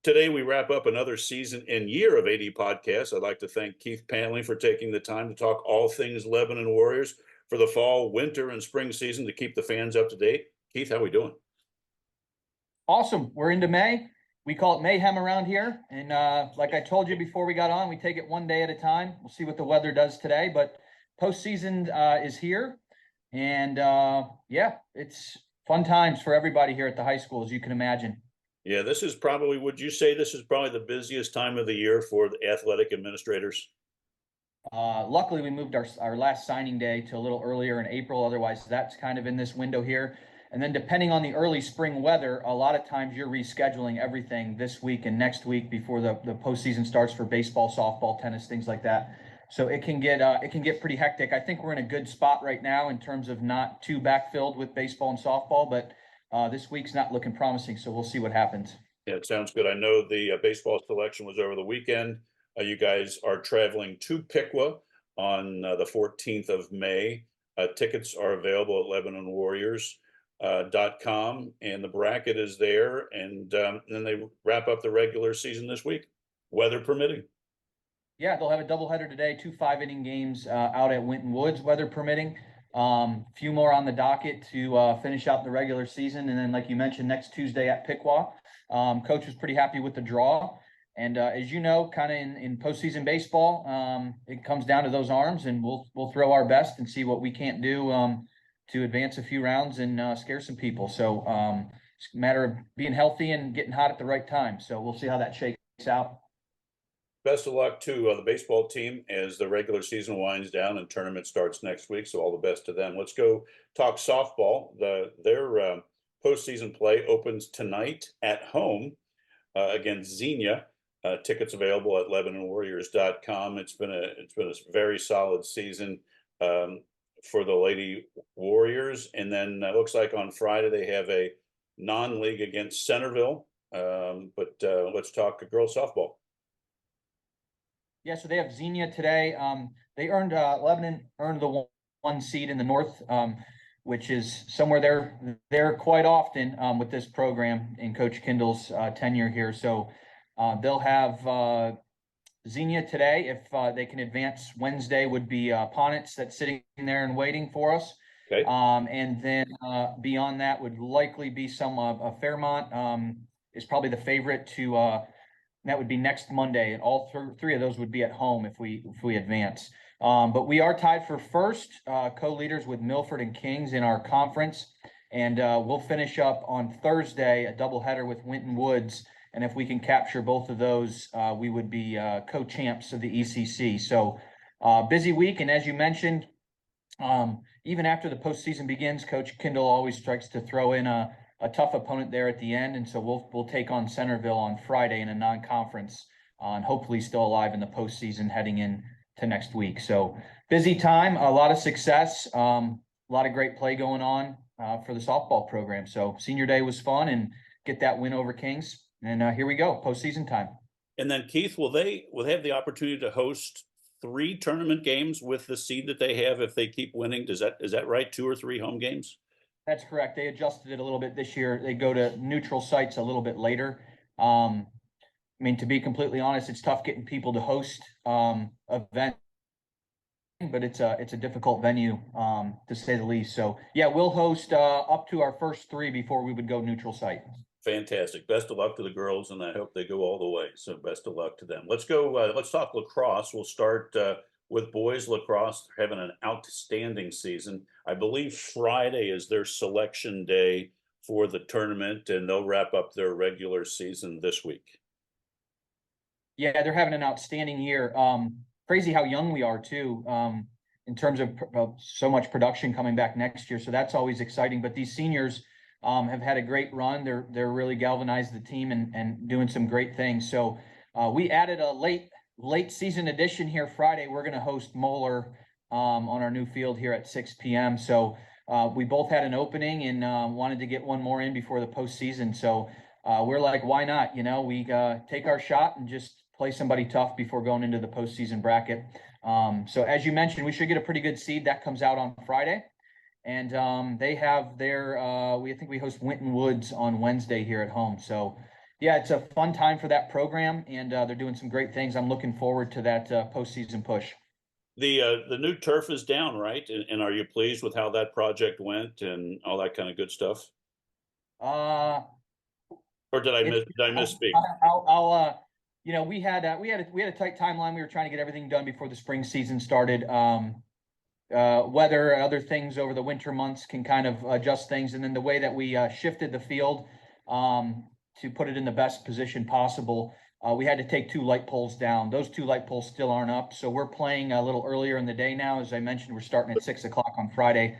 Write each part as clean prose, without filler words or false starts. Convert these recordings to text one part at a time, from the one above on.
Today, we wrap up another season and year of AD Podcasts. I'd like to thank Keith Pantling for taking the time to talk all things Lebanon Warriors for the fall, winter, and spring season to keep the fans up to date. Keith, how are we doing? Awesome. We're into May. We call it mayhem around here. And like I told you before we got on, we take it one day at a time. We'll see what the weather does today. But postseason is here. And yeah, it's fun times for everybody here at the high school, as you can imagine. Yeah, this is probably, would you say this is probably the busiest time of the year for the athletic administrators? Luckily, we moved our last signing day to a little earlier in April. Otherwise, that's kind of in this window here. And then depending on the early spring weather, a lot of times you're rescheduling everything this week and next week before the postseason starts for baseball, softball, tennis, things like that. So it can get pretty hectic. I think we're in a good spot right now in terms of not too backfilled with baseball and softball, but this week's not looking promising. So we'll see what happens. Yeah, it sounds good. I know the baseball selection was over the weekend. You guys are traveling to Piqua on the 14th of May. Tickets are available at LebanonWarriors.com, and the bracket is there. And then they wrap up the regular season this week, weather permitting. Yeah, they'll have a doubleheader today, 2 5-inning games out at Winton Woods, weather permitting. Few more on the docket to finish out the regular season. And then, like you mentioned, next Tuesday at Piqua. Coach was pretty happy with the draw. And as you know, kind of in postseason baseball, it comes down to those arms, and we'll throw our best and see what we can't do to advance a few rounds and scare some people. So it's a matter of being healthy and getting hot at the right time. So we'll see how that shakes out. Best of luck to the baseball team as the regular season winds down and tournament starts next week. So all the best to them. Let's go talk softball. Their postseason play opens tonight at home against Xenia. Tickets available at LebanonWarriors.com. It's been a very solid season for the Lady Warriors. And then it looks like on Friday they have a non-league against Centerville. But let's talk girls softball. Yeah, so they have Xenia today. They earned Lebanon earned the one seed in the North, which is somewhere there quite often with this program in Coach Kindle's tenure here. So they'll have Xenia today. If they can advance, Wednesday would be Ponitz that's sitting there and waiting for us. Okay. And then beyond that would likely be some Fairmont is probably the favorite to. That would be next Monday, and all three of those would be at home if we advance. But we are tied for first, co-leaders with Milford and Kings in our conference, and we'll finish up on Thursday a doubleheader with Winton Woods. And if we can capture both of those, we would be co-champs of the ECC. So busy week, and as you mentioned, even after the postseason begins, Coach Kindle always strikes to throw in a tough opponent there at the end, and so we'll take on Centerville on Friday in a non-conference, and hopefully still alive in the postseason heading in to next week. So busy time, a lot of success, a lot of great play going on for the softball program. So senior day was fun, and get that win over Kings, and here we go, postseason time. And then Keith, will they have the opportunity to host 3 tournament games with the seed that they have if they keep winning? Is that right? 2 or 3 home games? That's correct. They adjusted it a little bit this year. They go to neutral sites a little bit later. I mean, to be completely honest, it's tough getting people to host events, but it's a difficult venue to say the least. So yeah, we'll host up to our first 3 before we would go neutral site. Fantastic. Best of luck to the girls, and I hope they go all the way. So best of luck to them. Let's go. Let's talk lacrosse. We'll start with boys lacrosse. They're having an outstanding season. I believe Friday is their selection day for the tournament, and they'll wrap up their regular season this week. Yeah, they're having an outstanding year. Crazy how young we are too, in terms of so much production coming back next year. So that's always exciting. But these seniors have had a great run. They're really galvanized the team and doing some great things. So we added a late season edition here Friday. We're going to host Moeller on our new field here at 6 p.m. So we both had an opening and wanted to get one more in before the postseason. So we're like, why not? You know, we take our shot and just play somebody tough before going into the postseason bracket. So as you mentioned, we should get a pretty good seed. That comes out on Friday. And they have their, I think we host Winton Woods on Wednesday here at home. So Yeah, it's a fun time for that program, and they're doing some great things. I'm looking forward to that postseason push. The new turf is down, right? And are you pleased with how that project went and all that kind of good stuff? Uh, Or it's did I misspeak? I'll we had a tight timeline. We were trying to get everything done before the spring season started. Weather and other things over the winter months can kind of adjust things, and then the way that we shifted the field to put it in the best position possible, we had to take two light poles down. Those two light poles still aren't up, so we're playing a little earlier in the day now. As I mentioned, we're starting at 6 o'clock on Friday,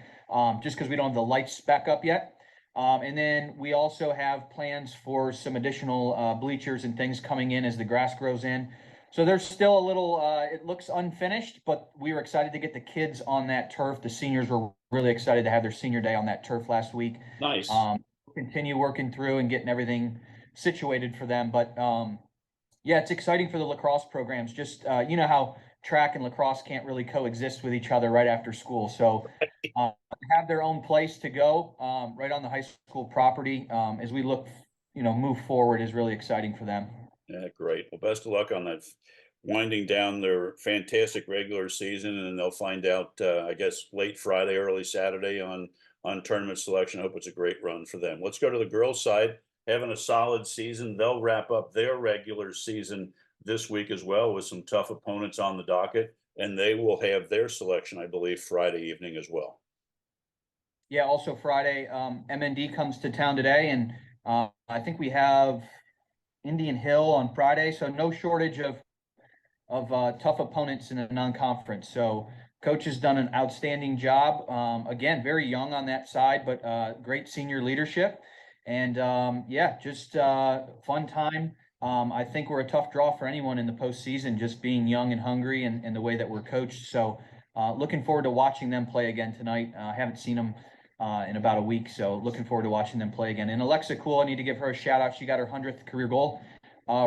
just because we don't have the lights back up yet. And then we also have plans for some additional bleachers and things coming in as the grass grows in. So there's still a little, it looks unfinished, but we were excited to get the kids on that turf. The seniors were really excited to have their senior day on that turf last week. Nice. Continue working through and getting everything situated for them. But yeah, it's exciting for the lacrosse programs. Just, you know how track and lacrosse can't really coexist with each other right after school. So have their own place to go right on the high school property as we look, move forward is really exciting for them. Yeah, great. Well, best of luck on that winding down their fantastic regular season, and they'll find out, I guess, late Friday, early Saturday on tournament selection. I hope it's a great run for them. Let's go to the girls' side. Having a solid season, they'll wrap up their regular season this week as well with some tough opponents on the docket, and they will have their selection, I believe, Friday evening as well. Yeah, also Friday, MND comes to town today, and I think we have Indian Hill on Friday, so no shortage of tough opponents in a non-conference. So coach has done an outstanding job. Again, very young on that side, but great senior leadership. And yeah, just fun time. I think we're a tough draw for anyone in the postseason, just being young and hungry and the way that we're coached. So looking forward to watching them play again tonight. I haven't seen them in about a week, so looking forward to watching them play again. And Alexa Cool, I need to give her a shout out. She got her 100th career goal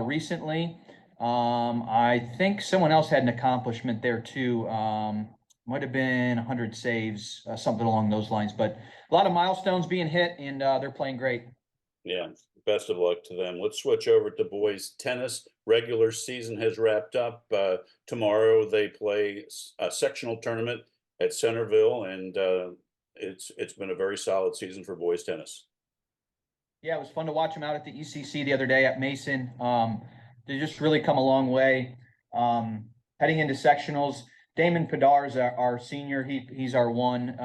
recently. I think someone else had an accomplishment there too. Might have been 100 saves, something along those lines. But a lot of milestones being hit, and they're playing great. Yeah, best of luck to them. Let's switch over to boys tennis. Regular season has wrapped up. Tomorrow they play a sectional tournament at Centerville, and it's been a very solid season for boys tennis. Yeah, it was fun to watch them out at the ECC the other day at Mason. They just really come a long way. Heading into sectionals, Damon Padar is our senior. He's our one,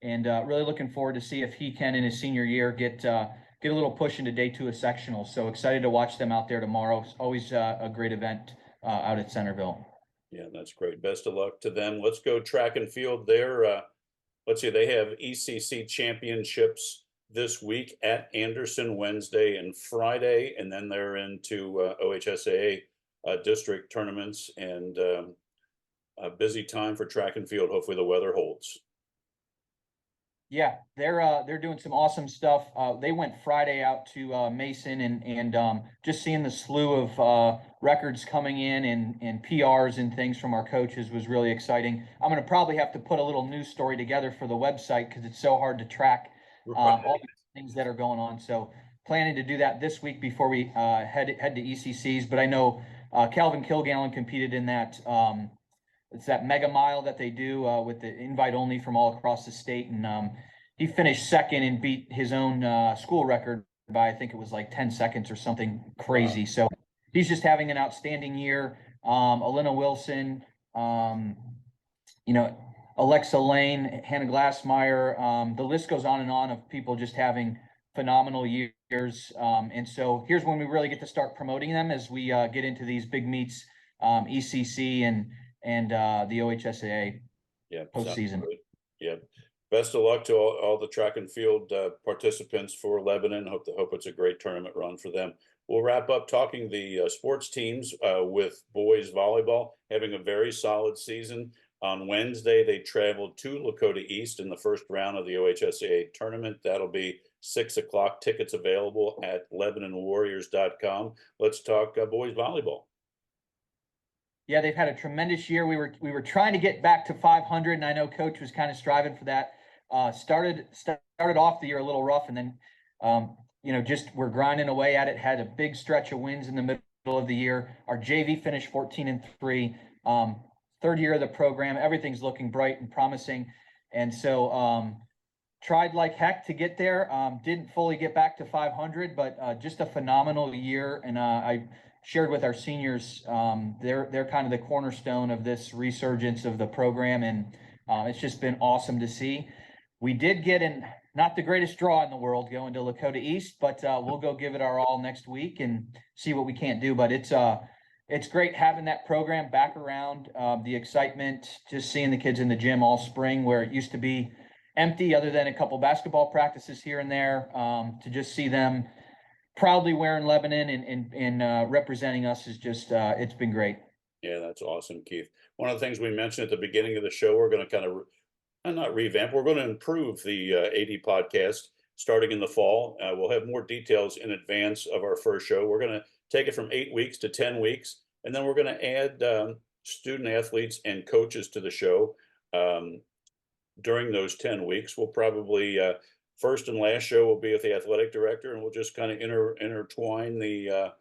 and really looking forward to see if he can in his senior year get a little push into day two of sectionals. So excited to watch them out there tomorrow. It's always a great event out at Centerville. Yeah, that's great. Best of luck to them. Let's go track and field there. Let's see, they have ECC championships this week at Anderson Wednesday and Friday, and then they're into OHSAA district tournaments, and a busy time for track and field. Hopefully the weather holds. Yeah, they're doing some awesome stuff. They went Friday out to Mason and just seeing the slew of records coming in and PRs and things from our coaches was really exciting. I'm going to probably have to put a little news story together for the website because it's so hard to track all the things that are going on. So planning to do that this week before we head to ECCs. But I know Calvin Kilgallen competed in that. It's that mega mile that they do with the invite only from all across the state, and he finished second and beat his own school record by I think it was like 10 seconds or something crazy. Wow. So he's just having an outstanding year. Alina Wilson, um, you know, Alexa Lane, Hannah Glassmeyer. The list goes on and on of people just having phenomenal years. And so here's when we really get to start promoting them as we get into these big meets, ECC and the OHSAA Yeah, postseason. yeah. Best of luck to all the track and field participants for Lebanon. Hope it's a great tournament run for them. We'll wrap up talking the sports teams with boys volleyball having a very solid season. On Wednesday, they traveled to Lakota East in the first round of the OHSAA tournament. That'll be 6 o'clock. Tickets available at LebanonWarriors.com. Let's talk boys volleyball. Yeah, they've had a tremendous year. We were trying to get back to 500, and I know Coach was kind of striving for that. Started off the year a little rough, and then just we're grinding away at it. Had a big stretch of wins in the middle of the year. Our JV finished 14-3. Third year of the program, everything's looking bright and promising. And so tried like heck to get there. Didn't fully get back to 500, but just a phenomenal year. And I shared with our seniors, they're kind of the cornerstone of this resurgence of the program, and it's just been awesome to see. We did get in not the greatest draw in the world going to Lakota East, but we'll go give it our all next week and see what we can't do. But it's great having that program back around. The excitement, just seeing the kids in the gym all spring, where it used to be empty other than a couple basketball practices here and there, to just see them proudly wearing Lebanon and representing us is just it's been great. Yeah, that's awesome, Keith. One of the things we mentioned at the beginning of the show, we're going to kind of not revamp, we're going to improve the AD podcast starting in the fall. We'll have more details in advance of our first show. We're going to take it from 8 weeks to 10 weeks, and then we're going to add student athletes and coaches to the show. During those 10 weeks, we'll probably first and last show will be with the athletic director, and we'll just kind of intertwine the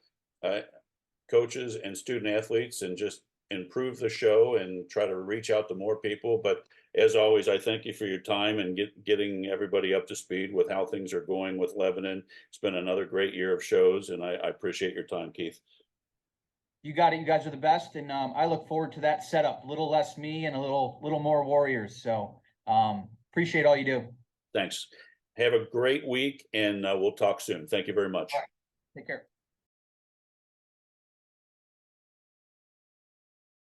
coaches and student athletes and just improve the show and try to reach out to more people. But as always, I thank you for your time and getting everybody up to speed with how things are going with Lebanon. It's been another great year of shows, and I appreciate your time, Keith. You got it. You guys are the best, and I look forward to that setup. A little less me and a little more Warriors. So appreciate all you do. Thanks. Have a great week, and we'll talk soon. Thank you very much. Take care.